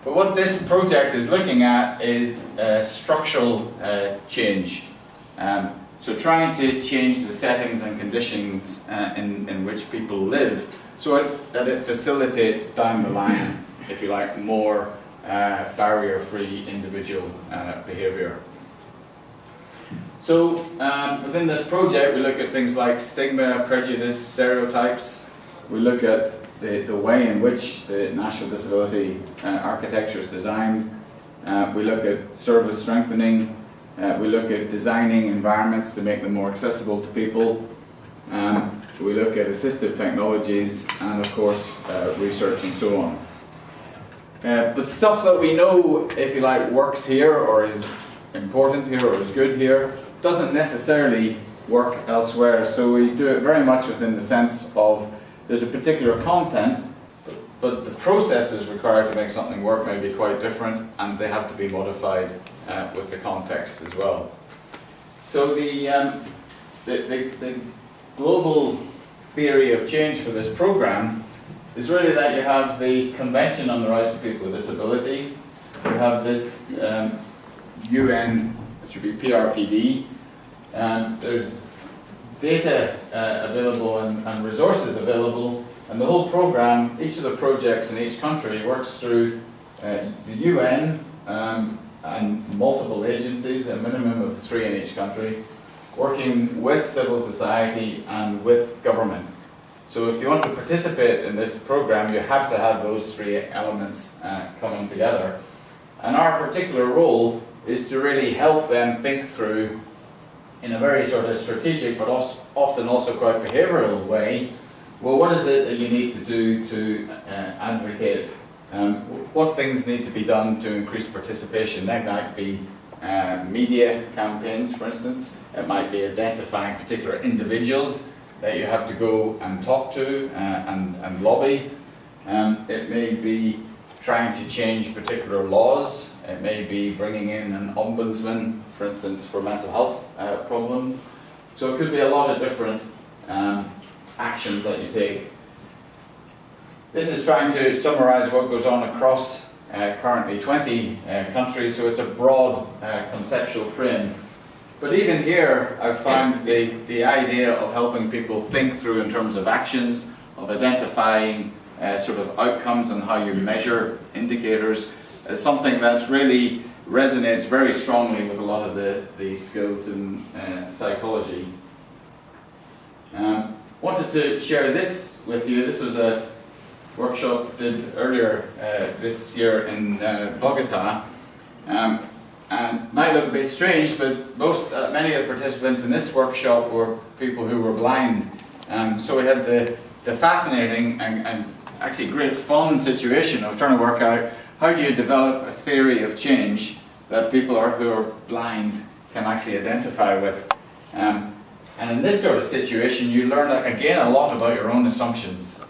But what this project is looking at is structural change. So trying to change the settings and conditions in which people live so that it facilitates down the line, if you like, more barrier-free individual behaviour. So within this project we look at things like stigma, prejudice, stereotypes. We look at the way in which the national disability architecture is designed. We look at service strengthening. We look at designing environments to make them more accessible to people. We look at assistive technologies and, of course, research and so on. But stuff that we know, if you like, works here or is important here or is good here doesn't necessarily work elsewhere. So we do it very much within the sense of there's a particular content, but the processes required to make something work may be quite different, and they have to be modified with the context as well. So the global theory of change for this program is really that you have the Convention on the Rights of People with Disability, you have this UN, it should be PRPD, there's data available and resources available, and the whole program, each of the projects in each country works through the UN and multiple agencies, a minimum of 3 in each country, working with civil society and with government. So if you want to participate in this program, you have to have those 3 elements coming together. And our particular role is to really help them think through, in a very sort of strategic but often also quite behavioural way, well, what is it that you need to do to advocate? What things need to be done to increase participation? That might be media campaigns, for instance. It might be identifying particular individuals that you have to go and talk to and lobby. It may be trying to change particular laws It may be bringing in an ombudsman, for instance, for mental health problems. So it could be a lot of different actions that you take. This is trying to summarize what goes on across currently 20 countries, so it's a broad conceptual frame. But even here, I've found the idea of helping people think through in terms of actions, of identifying sort of outcomes and how you measure indicators, is something that's really resonates very strongly with a lot of the skills in psychology. Wanted to share this with you. This was a workshop did earlier this year in Bogota, and might look a bit strange, but many of the participants in this workshop were people who were blind. So we had the fascinating and actually great fun situation of trying to work out how do you develop a theory of change that people who are blind can actually identify with. And in this sort of situation, you learn again a lot about your own assumptions.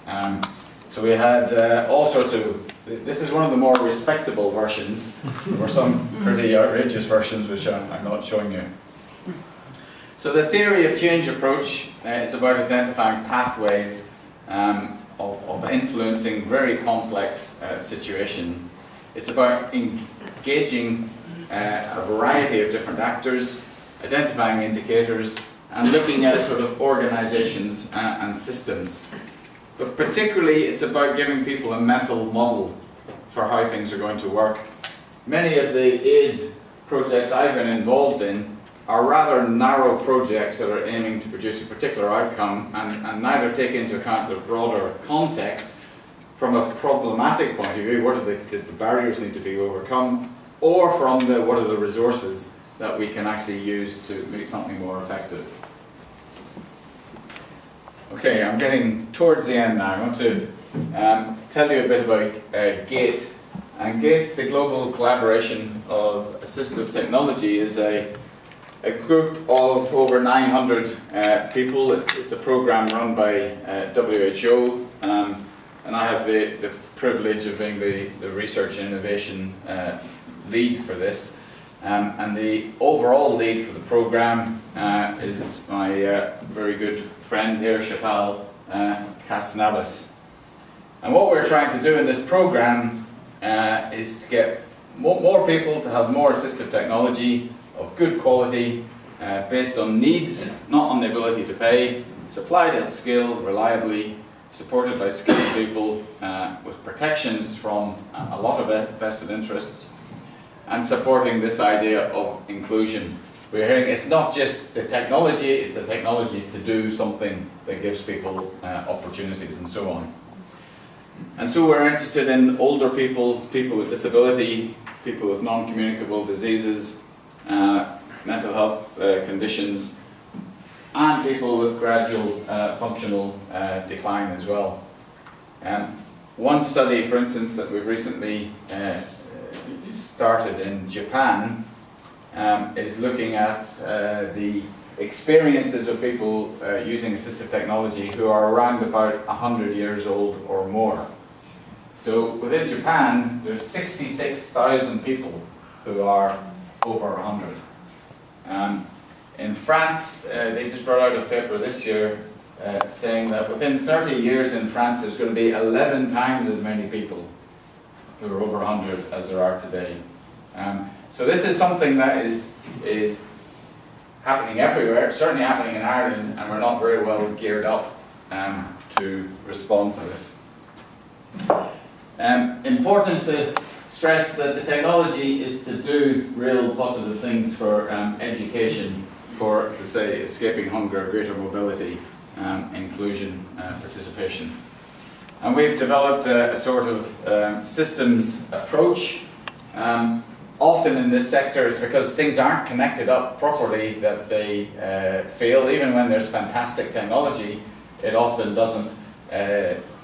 So we had all sorts of, this is one of the more respectable versions. There were some pretty outrageous versions which I'm not showing you. So the theory of change approach is about identifying pathways of influencing very complex situation. It's about engaging a variety of different actors, identifying indicators, and looking at sort of organizations and systems. But particularly, it's about giving people a mental model for how things are going to work. Many of the aid projects I've been involved in are rather narrow projects that are aiming to produce a particular outcome and neither take into account the broader context from a problematic point of view, what do the barriers need to be overcome, or from what are the resources that we can actually use to make something more effective. Okay, I'm getting towards the end now. I want to tell you a bit about GATE. And GATE, the Global Collaboration of Assistive Technology, is a group of over 900 people. It's a program run by WHO, and I have the privilege of being the research and innovation lead for this. And the overall lead for the program is my very good friend here, Chapal Casnavas. And what we're trying to do in this program is to get more people to have more assistive technology of good quality, based on needs, not on the ability to pay, supplied at scale, reliably, supported by skilled people, with protections from a lot of vested interests, and supporting this idea of inclusion. We're hearing it's not just the technology, it's the technology to do something that gives people opportunities and so on. And so we're interested in older people, people with disability, people with non-communicable diseases, mental health conditions, and people with gradual functional decline as well. One study, for instance, that we've recently started in Japan is looking at the experiences of people using assistive technology who are around about 100 years old or more. So within Japan, there's 66,000 people who are over 100. In France, they just brought out a paper this year saying that within 30 years in France, there's going to be 11 times as many people who are over 100 as there are today. So this is something that is happening everywhere, certainly happening in Ireland, and we're not very well geared up to respond to this. Important to stress that the technology is to do real positive things for education, for, as I say, escaping hunger, greater mobility, inclusion, participation. And we've developed a sort of systems approach. Often in this sector, it's because things aren't connected up properly that they fail. Even when there's fantastic technology, it often doesn't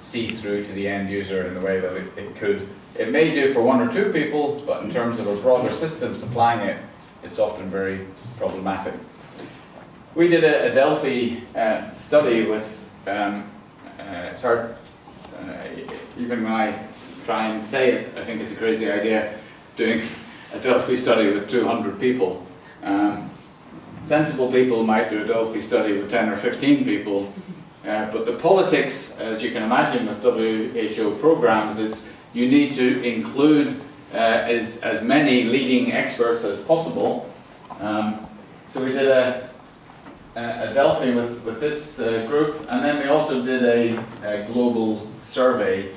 see through to the end user in the way that it could. It may do for one or two people, but in terms of a broader system supplying it, it's often very problematic. We did a Delphi study with, it's hard, even when I try and say it, I think it's a crazy idea, doing a Delphi study with 200 people. Sensible people might do a Delphi study with 10 or 15 people, but the politics, as you can imagine with WHO programs, is you need to include as many leading experts as possible. So we did a Delphi with this group, and then we also did a global survey,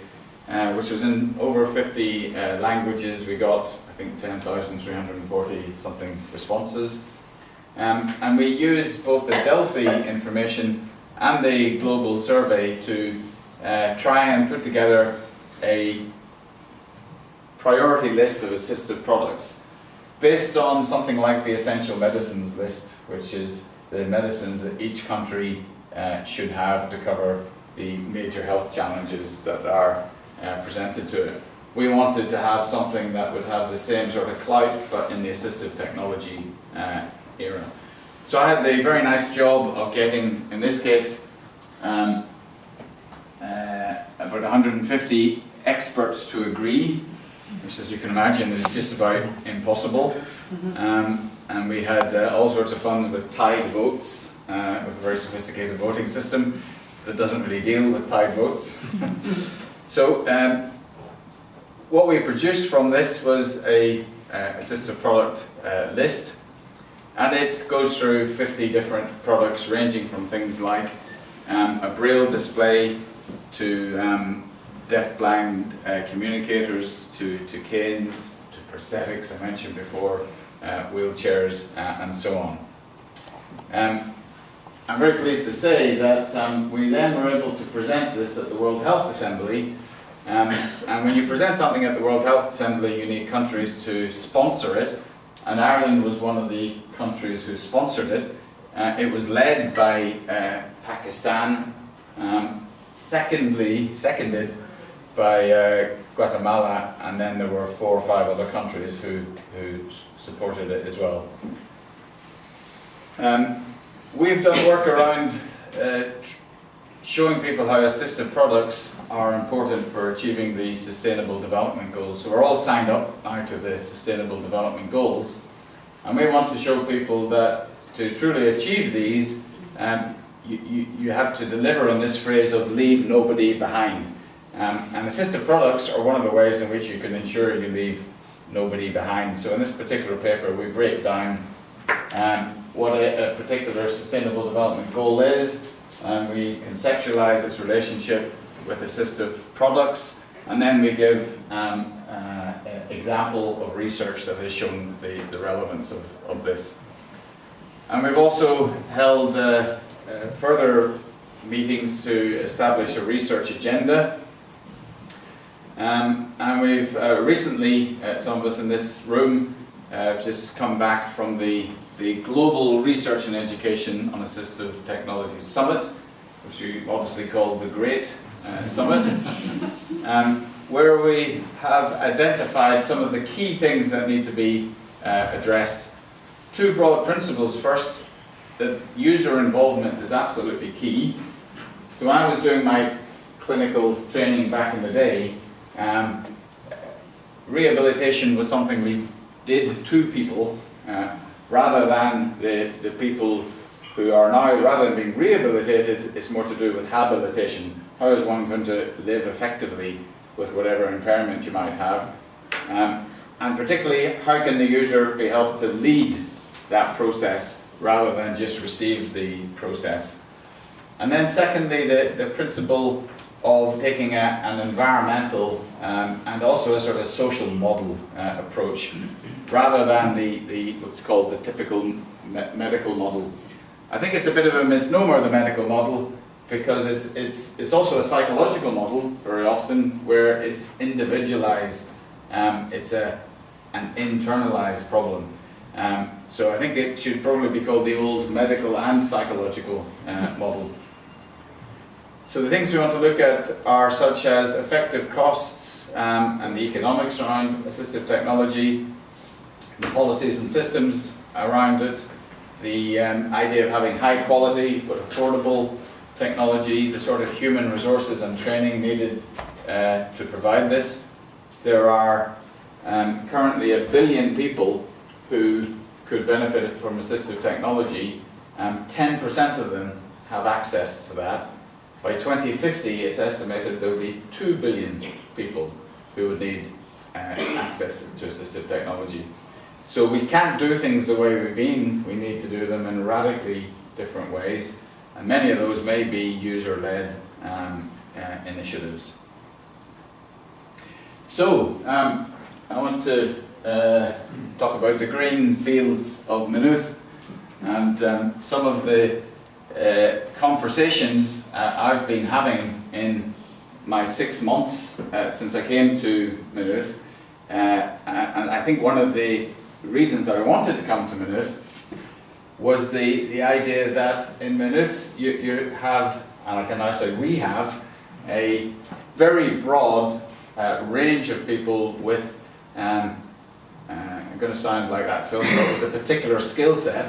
which was in over 50 languages. We got, I think, 10,340 something responses. And we used both the Delphi information and the global survey to try and put together a priority list of assistive products based on something like the essential medicines list, which is the medicines that each country should have to cover the major health challenges that are presented to it. We wanted to have something that would have the same sort of clout, but in the assistive technology era. So I had the very nice job of getting, in this case, about 150 experts to agree, which, as you can imagine, is just about impossible. And we had all sorts of fun with tied votes, with a very sophisticated voting system that doesn't really deal with tied votes. So what we produced from this was a assistive product list, and it goes through 50 different products, ranging from things like a braille display to deaf-blind communicators, to canes, to prosthetics, I mentioned before, wheelchairs, and so on. I'm very pleased to say that we then were able to present this at the World Health Assembly. And when you present something at the World Health Assembly, you need countries to sponsor it. And Ireland was one of the countries who sponsored it. It was led by Pakistan, seconded by Guatemala, and then there were 4 or 5 other countries who supported it as well. We've done work around showing people how assistive products are important for achieving the Sustainable Development Goals. So we're all signed up now to the Sustainable Development Goals, and we want to show people that to truly achieve these, you have to deliver on this phrase of leave nobody behind. And assistive products are one of the ways in which you can ensure you leave nobody behind. So in this particular paper, we break down what a particular Sustainable Development Goal is, and we conceptualize its relationship with assistive products, and then we give an example of research that has shown the relevance of this. And we've also held further meetings to establish a research agenda. And we've recently, some of us in this room, just come back from the Global Research and Education on Assistive Technology Summit, which we obviously called the Great Summit, where we have identified some of the key things that need to be addressed. 2 broad principles. First, that user involvement is absolutely key. So when I was doing my clinical training back in the day, rehabilitation was something we did to people, rather than the people who are now, rather than being rehabilitated, it's more to do with habilitation. How is one going to live effectively with whatever impairment you might have? And particularly, how can the user be helped to lead that process rather than just receive the process? And then secondly, the principle of taking an environmental and also a sort of social model approach, rather than the what's called the typical medical model. I think it's a bit of a misnomer, the medical model, because it's also a psychological model very often, where it's individualized. It's an internalized problem. So I think it should probably be called the old medical and psychological model. So the things we want to look at are such as effective costs and the economics around assistive technology, the policies and systems around it, the idea of having high quality but affordable technology, the sort of human resources and training needed to provide this. There are currently 1 billion people who could benefit from assistive technology. 10% of them have access to that. By 2050, it's estimated there will be 2 billion people who would need access to assistive technology. So we can't do things the way we've been. We need to do them in radically different ways. And many of those may be user-led initiatives. So, I want to talk about the green fields of Maynooth and some of the conversations I've been having in my 6 months since I came to Maynooth. And I think one of the reasons that I wanted to come to Maynooth was the idea that in Maynooth you have, and I can now say we have, a very broad range of people with, I'm going to sound like that film, but with a particular skill set,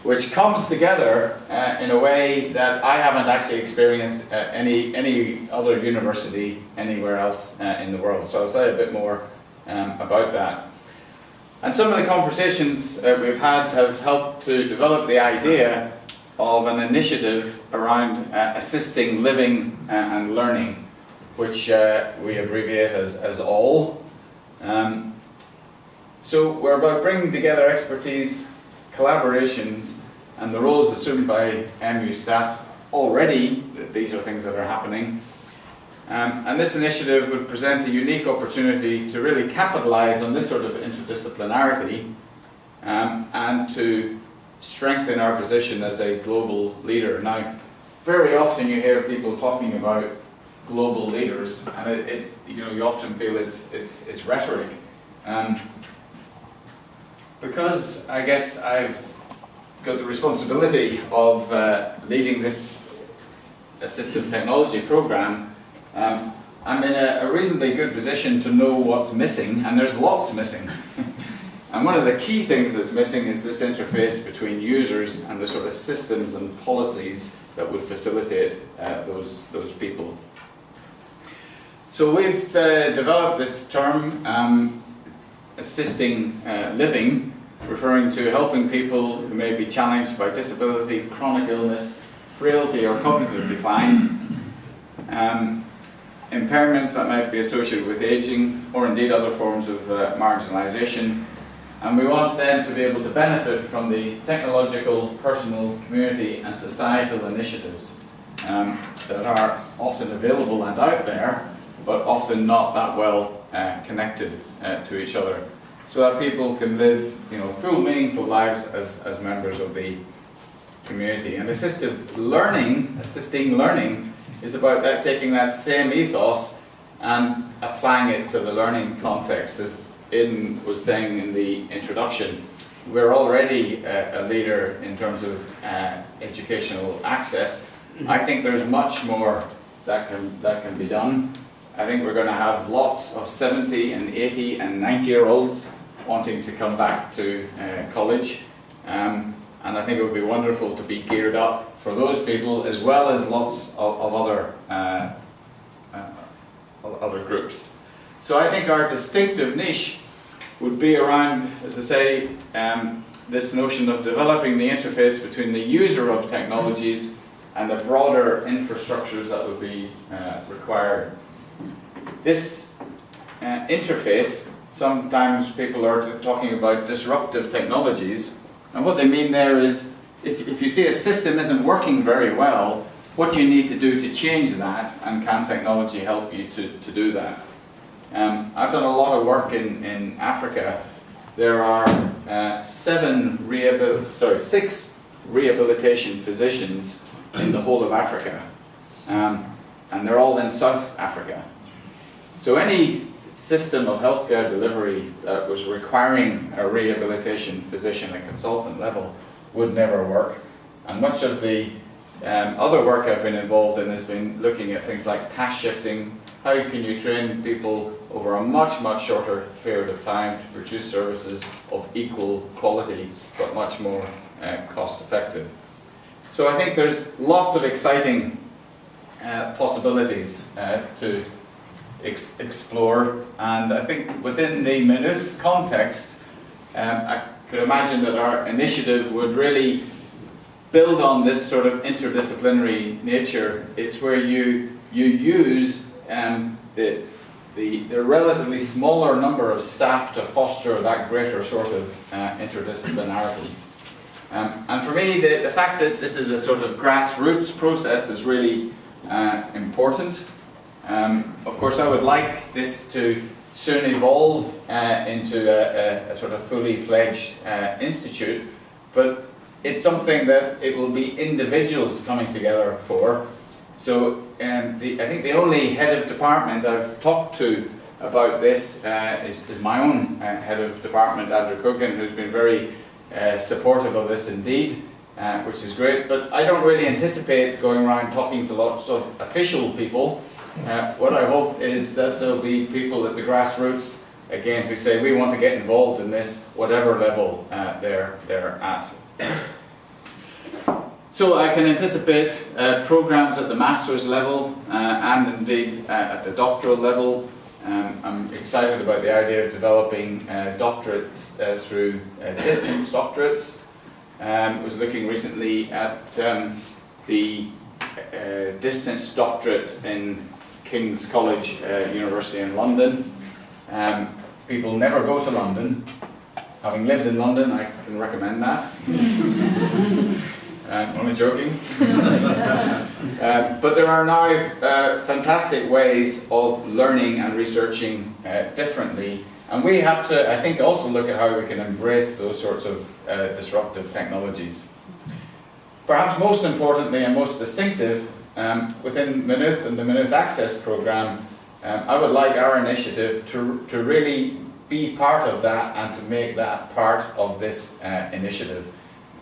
which comes together in a way that I haven't actually experienced at any other university anywhere else in the world. So I'll say a bit more about that. And some of the conversations we've had have helped to develop the idea of an initiative around assisting living and learning, which we abbreviate as ALL. So we're about bringing together expertise, collaborations, and the roles assumed by MU staff. Already, these are things that are happening. And this initiative would present a unique opportunity to really capitalise on this sort of interdisciplinarity and to strengthen our position as a global leader. Now, very often you hear people talking about global leaders, and you often feel it's rhetoric. Because I guess I've got the responsibility of leading this assistive technology program, I'm in a reasonably good position to know what's missing, and there's lots missing. And one of the key things that's missing is this interface between users and the sort of systems and policies that would facilitate those people. So we've developed this term, assisting living, referring to helping people who may be challenged by disability, chronic illness, frailty or cognitive decline, impairments that might be associated with aging, or indeed other forms of marginalisation. And we want them to be able to benefit from the technological, personal, community and societal initiatives that are often available and out there, but often not that well connected to each other, so that people can live full, meaningful lives as members of the community. And assisting learning is about that, taking that same ethos and applying it to the learning context. As Aidan was saying in the introduction, we're already a leader in terms of educational access. I think there's much more that can be done. I think we're going to have lots of 70 and 80 and 90-year-olds wanting to come back to college. And I think it would be wonderful to be geared up for those people, as well as lots of other groups. So I think our distinctive niche would be around, as I say, this notion of developing the interface between the user of technologies and the broader infrastructures that would be required. This interface, sometimes people are talking about disruptive technologies, and what they mean there is if you see a system isn't working very well, what do you need to do to change that, and can technology help you to do that? I've done a lot of work in Africa. There are 6 rehabilitation physicians in the whole of Africa, and they're all in South Africa. So any system of healthcare delivery that was requiring a rehabilitation physician at consultant level would never work. And much of the other work I've been involved in has been looking at things like task shifting. How can you train people over a much, much shorter period of time to produce services of equal quality, but much more cost effective? So I think there's lots of exciting possibilities to explore. And I think within the Maynooth context, I could imagine that our initiative would really build on this sort of interdisciplinary nature. It's where you use the relatively smaller number of staff to foster that greater sort of interdisciplinarity. And for me, the fact that this is a sort of grassroots process is really important. Of course, I would like this to soon evolve into a sort of fully fledged institute, but it's something that it will be individuals coming together for. So I think the only head of department I've talked to about this is my own head of department, Andrew Coogan, who's been very supportive of this indeed, which is great. But I don't really anticipate going around talking to lots of official people. What I hope is that there'll be people at the grassroots, again, who say we want to get involved in this, whatever level they're at. So I can anticipate programs at the master's level and indeed at the doctoral level. I'm excited about the idea of developing doctorates through distance doctorates. I was looking recently at the distance doctorate in King's College University in London. People never go to London. Having lived in London, I can recommend that. Only joking. But there are now fantastic ways of learning and researching differently. And we have to, I think, also look at how we can embrace those sorts of disruptive technologies. Perhaps most importantly and most distinctive, within Maynooth and the Maynooth Access Programme, I would like our initiative to really be part of that and to make that part of this initiative.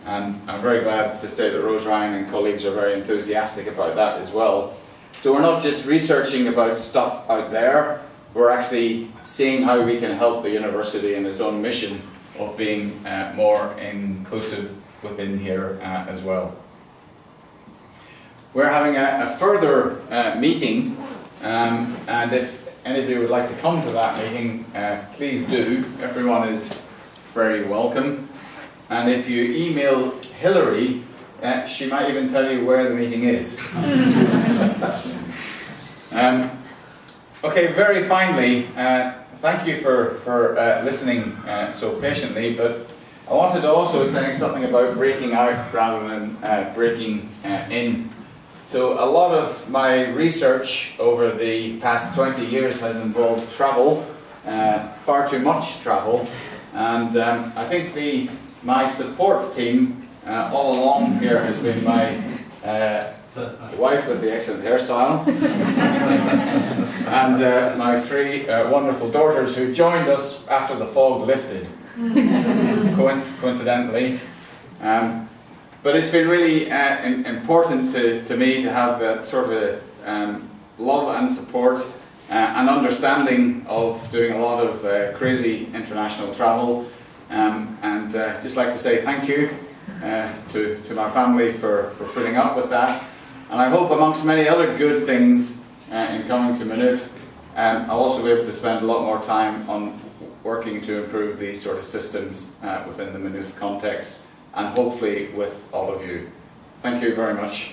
And I'm very glad to say that Rose Ryan and colleagues are very enthusiastic about that as well. So we're not just researching about stuff out there, we're actually seeing how we can help the university in its own mission of being more inclusive within here as well. We're having a further meeting, and if any of you would like to come to that meeting, please do. Everyone is very welcome. And if you email Hilary, she might even tell you where the meeting is. Okay, very finally, thank you for listening so patiently, but I wanted to also say something about breaking out rather than breaking in. So a lot of my research over the past 20 years has involved travel, far too much travel, and I think my support team all along here has been my wife with the excellent hairstyle and my three wonderful daughters who joined us after the fog lifted, coincidentally. But it's been really important to me to have that sort of love and support and understanding of doing a lot of crazy international travel. And just like to say thank you to my family for putting up with that. And I hope amongst many other good things in coming to Maynooth, I'll also be able to spend a lot more time on working to improve these sort of systems within the Maynooth context, and hopefully with all of you. Thank you very much.